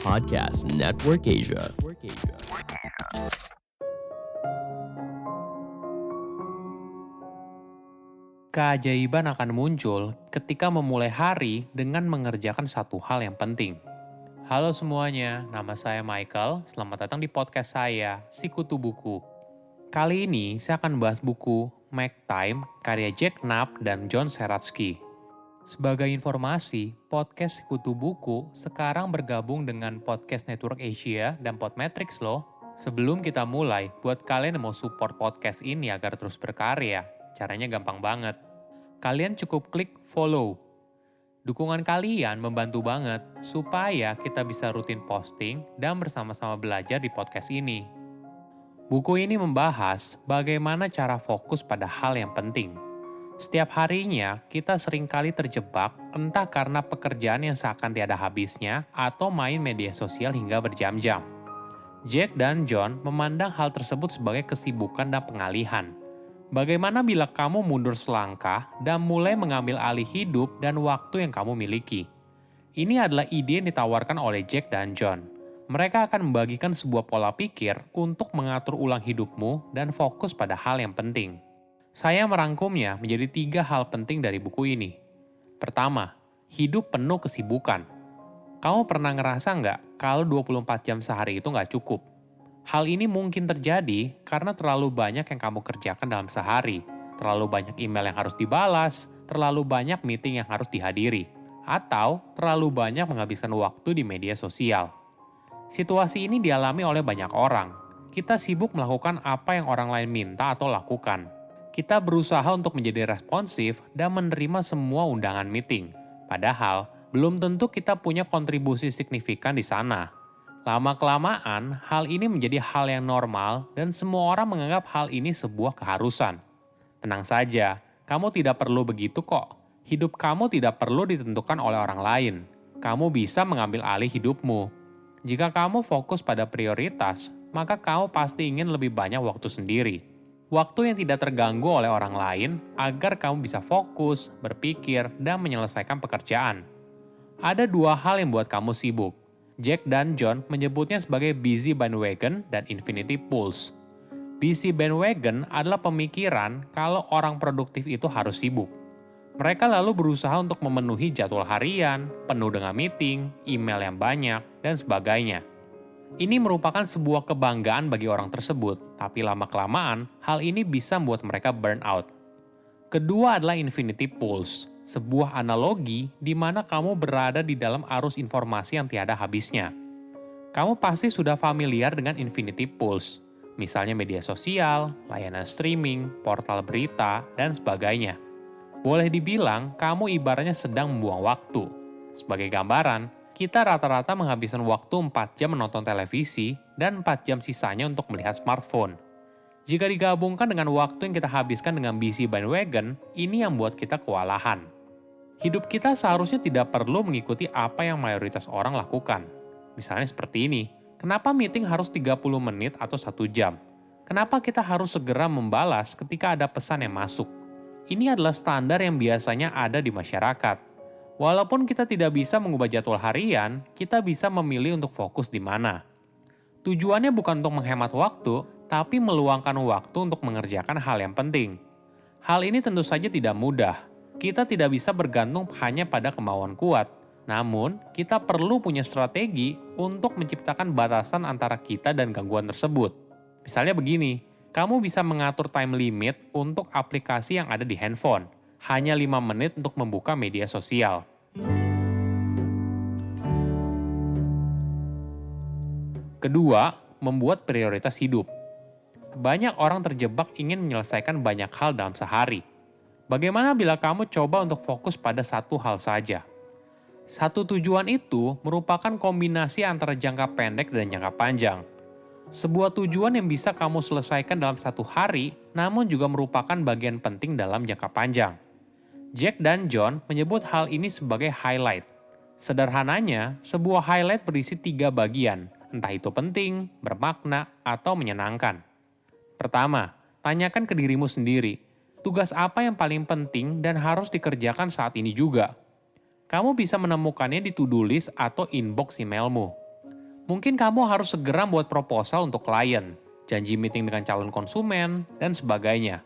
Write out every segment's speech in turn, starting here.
Podcast Network Asia. Keajaiban akan muncul ketika memulai hari dengan mengerjakan satu hal yang penting. Halo semuanya, nama saya Michael. Selamat datang di podcast saya, Sikutu Buku. Kali ini saya akan bahas buku Make Time karya Jack Knapp dan John Seratsky. Sebagai informasi, podcast Sikutu Buku sekarang bergabung dengan Podcast Network Asia dan Podmetrics loh. Sebelum kita mulai, buat kalian yang mau support podcast ini agar terus berkarya, caranya gampang banget. Kalian cukup klik follow. Dukungan kalian membantu banget supaya kita bisa rutin posting dan bersama-sama belajar di podcast ini. Buku ini membahas bagaimana cara fokus pada hal yang penting. Setiap harinya, kita seringkali terjebak entah karena pekerjaan yang seakan tiada habisnya atau main media sosial hingga berjam-jam. Jack dan John memandang hal tersebut sebagai kesibukan dan pengalihan. Bagaimana bila kamu mundur selangkah dan mulai mengambil alih hidup dan waktu yang kamu miliki? Ini adalah ide yang ditawarkan oleh Jack dan John. Mereka akan membagikan sebuah pola pikir untuk mengatur ulang hidupmu dan fokus pada hal yang penting. Saya merangkumnya menjadi 3 hal penting dari buku ini. Pertama, hidup penuh kesibukan. Kamu pernah ngerasa nggak kalau 24 jam sehari itu nggak cukup? Hal ini mungkin terjadi karena terlalu banyak yang kamu kerjakan dalam sehari, terlalu banyak email yang harus dibalas, terlalu banyak meeting yang harus dihadiri, atau terlalu banyak menghabiskan waktu di media sosial. Situasi ini dialami oleh banyak orang. Kita sibuk melakukan apa yang orang lain minta atau lakukan. Kita berusaha untuk menjadi responsif dan menerima semua undangan meeting. Padahal, belum tentu kita punya kontribusi signifikan di sana. Lama-kelamaan, hal ini menjadi hal yang normal dan semua orang menganggap hal ini sebuah keharusan. Tenang saja, kamu tidak perlu begitu kok. Hidup kamu tidak perlu ditentukan oleh orang lain. Kamu bisa mengambil alih hidupmu. Jika kamu fokus pada prioritas, maka kamu pasti ingin lebih banyak waktu sendiri. Waktu yang tidak terganggu oleh orang lain agar kamu bisa fokus, berpikir, dan menyelesaikan pekerjaan. Ada 2 hal yang buat kamu sibuk. Jack dan John menyebutnya sebagai busy bandwagon dan infinity pools. Busy bandwagon adalah pemikiran kalau orang produktif itu harus sibuk. Mereka lalu berusaha untuk memenuhi jadwal harian, penuh dengan meeting, email yang banyak, dan sebagainya. Ini merupakan sebuah kebanggaan bagi orang tersebut, tapi lama-kelamaan hal ini bisa membuat mereka burn out. Kedua adalah infinity pools, sebuah analogi di mana kamu berada di dalam arus informasi yang tiada habisnya. Kamu pasti sudah familiar dengan infinity pools, misalnya media sosial, layanan streaming, portal berita, dan sebagainya. Boleh dibilang, kamu ibaratnya sedang membuang waktu. Sebagai gambaran, kita rata-rata menghabiskan waktu 4 jam menonton televisi dan 4 jam sisanya untuk melihat smartphone. Jika digabungkan dengan waktu yang kita habiskan dengan busy bandwagon, ini yang membuat kita kewalahan. Hidup kita seharusnya tidak perlu mengikuti apa yang mayoritas orang lakukan. Misalnya seperti ini, kenapa meeting harus 30 menit atau 1 jam? Kenapa kita harus segera membalas ketika ada pesan yang masuk? Ini adalah standar yang biasanya ada di masyarakat. Walaupun kita tidak bisa mengubah jadwal harian, kita bisa memilih untuk fokus di mana. Tujuannya bukan untuk menghemat waktu, tapi meluangkan waktu untuk mengerjakan hal yang penting. Hal ini tentu saja tidak mudah. Kita tidak bisa bergantung hanya pada kemauan kuat. Namun, kita perlu punya strategi untuk menciptakan batasan antara kita dan gangguan tersebut. Misalnya begini, kamu bisa mengatur time limit untuk aplikasi yang ada di handphone. Hanya 5 menit untuk membuka media sosial. Kedua, membuat prioritas hidup. Banyak orang terjebak ingin menyelesaikan banyak hal dalam sehari. Bagaimana bila kamu coba untuk fokus pada satu hal saja? Satu tujuan itu merupakan kombinasi antara jangka pendek dan jangka panjang. Sebuah tujuan yang bisa kamu selesaikan dalam 1 hari, namun juga merupakan bagian penting dalam jangka panjang. Jack dan John menyebut hal ini sebagai highlight. Sederhananya, sebuah highlight berisi 3 bagian, entah itu penting, bermakna, atau menyenangkan. Pertama, tanyakan ke dirimu sendiri, tugas apa yang paling penting dan harus dikerjakan saat ini juga? Kamu bisa menemukannya di to-do list atau inbox emailmu. Mungkin kamu harus segera buat proposal untuk klien, janji meeting dengan calon konsumen, dan sebagainya.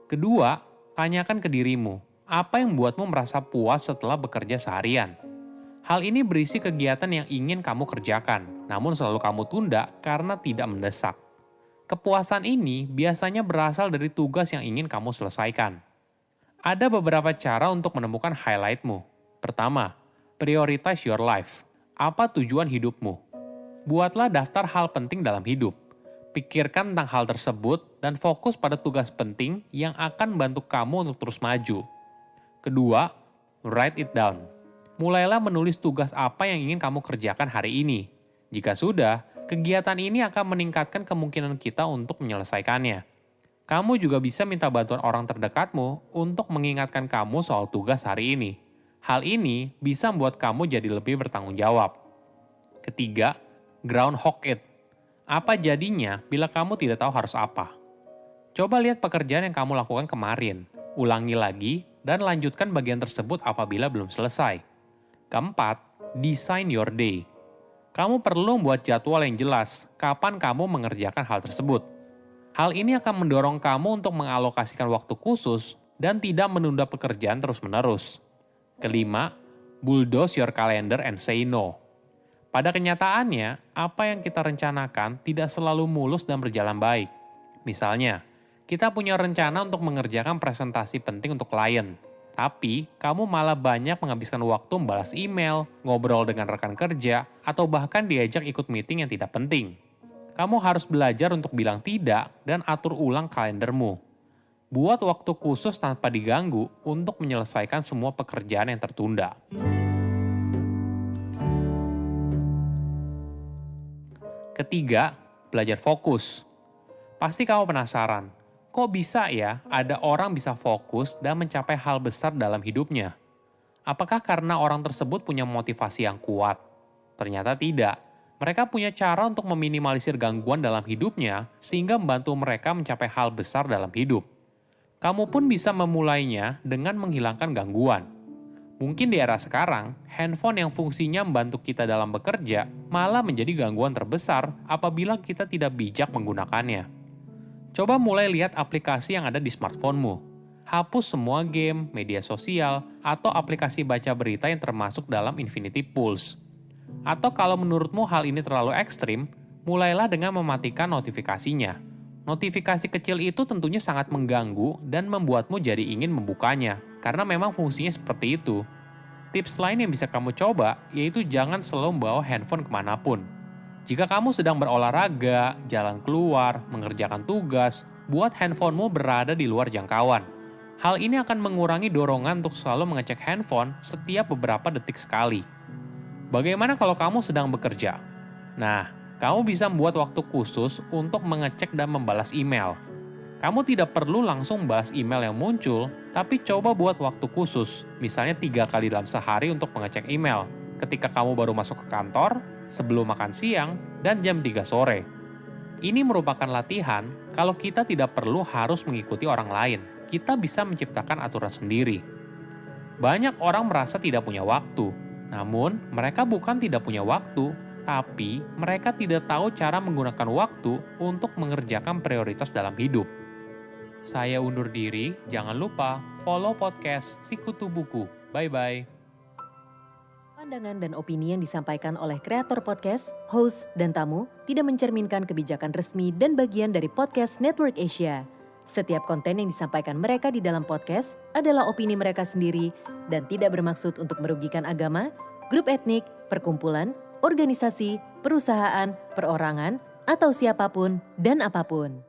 Kedua, tanyakan ke dirimu, apa yang membuatmu merasa puas setelah bekerja seharian? Hal ini berisi kegiatan yang ingin kamu kerjakan, namun selalu kamu tunda karena tidak mendesak. Kepuasan ini biasanya berasal dari tugas yang ingin kamu selesaikan. Ada beberapa cara untuk menemukan highlightmu. Pertama, prioritize your life. Apa tujuan hidupmu? Buatlah daftar hal penting dalam hidup. Pikirkan tentang hal tersebut dan fokus pada tugas penting yang akan membantu kamu untuk terus maju. Kedua, write it down. Mulailah menulis tugas apa yang ingin kamu kerjakan hari ini. Jika sudah, kegiatan ini akan meningkatkan kemungkinan kita untuk menyelesaikannya. Kamu juga bisa minta bantuan orang terdekatmu untuk mengingatkan kamu soal tugas hari ini. Hal ini bisa membuat kamu jadi lebih bertanggung jawab. Ketiga, groundhog it. Apa jadinya bila kamu tidak tahu harus apa? Coba lihat pekerjaan yang kamu lakukan kemarin, ulangi lagi, dan lanjutkan bagian tersebut apabila belum selesai. Keempat, design your day. Kamu perlu membuat jadwal yang jelas kapan kamu mengerjakan hal tersebut. Hal ini akan mendorong kamu untuk mengalokasikan waktu khusus dan tidak menunda pekerjaan terus-menerus. Kelima, bulldoze your calendar and say no. Pada kenyataannya, apa yang kita rencanakan tidak selalu mulus dan berjalan baik. Misalnya, kita punya rencana untuk mengerjakan presentasi penting untuk klien, tapi kamu malah banyak menghabiskan waktu membalas email, ngobrol dengan rekan kerja, atau bahkan diajak ikut meeting yang tidak penting. Kamu harus belajar untuk bilang tidak dan atur ulang kalendermu. Buat waktu khusus tanpa diganggu untuk menyelesaikan semua pekerjaan yang tertunda. Ketiga, belajar fokus. Pasti kamu penasaran, kok bisa ya ada orang bisa fokus dan mencapai hal besar dalam hidupnya? Apakah karena orang tersebut punya motivasi yang kuat? Ternyata tidak. Mereka punya cara untuk meminimalisir gangguan dalam hidupnya sehingga membantu mereka mencapai hal besar dalam hidup. Kamu pun bisa memulainya dengan menghilangkan gangguan. Mungkin di era sekarang, handphone yang fungsinya membantu kita dalam bekerja malah menjadi gangguan terbesar apabila kita tidak bijak menggunakannya. Coba mulai lihat aplikasi yang ada di smartphone-mu. Hapus semua game, media sosial, atau aplikasi baca berita yang termasuk dalam Infinity Pools. Atau kalau menurutmu hal ini terlalu ekstrim, mulailah dengan mematikan notifikasinya. Notifikasi kecil itu tentunya sangat mengganggu dan membuatmu jadi ingin membukanya, karena memang fungsinya seperti itu. Tips lain yang bisa kamu coba, yaitu jangan selalu membawa handphone kemanapun. Jika kamu sedang berolahraga, jalan keluar, mengerjakan tugas, buat handphonemu berada di luar jangkauan. Hal ini akan mengurangi dorongan untuk selalu mengecek handphone setiap beberapa detik sekali. Bagaimana kalau kamu sedang bekerja? Nah, kamu bisa membuat waktu khusus untuk mengecek dan membalas email. Kamu tidak perlu langsung membalas email yang muncul, tapi coba buat waktu khusus, misalnya 3 kali dalam sehari untuk mengecek email, ketika kamu baru masuk ke kantor, sebelum makan siang, dan jam 3 sore. Ini merupakan latihan kalau kita tidak perlu harus mengikuti orang lain, kita bisa menciptakan aturan sendiri. Banyak orang merasa tidak punya waktu, namun mereka bukan tidak punya waktu, tapi mereka tidak tahu cara menggunakan waktu untuk mengerjakan prioritas dalam hidup. Saya undur diri, jangan lupa follow podcast Sikutu Buku. Bye-bye. Pandangan dan opini yang disampaikan oleh kreator podcast, host, dan tamu tidak mencerminkan kebijakan resmi dan bagian dari Podcast Network Asia. Setiap konten yang disampaikan mereka di dalam podcast adalah opini mereka sendiri dan tidak bermaksud untuk merugikan agama, grup etnik, perkumpulan, organisasi, perusahaan, perorangan, atau siapapun dan apapun.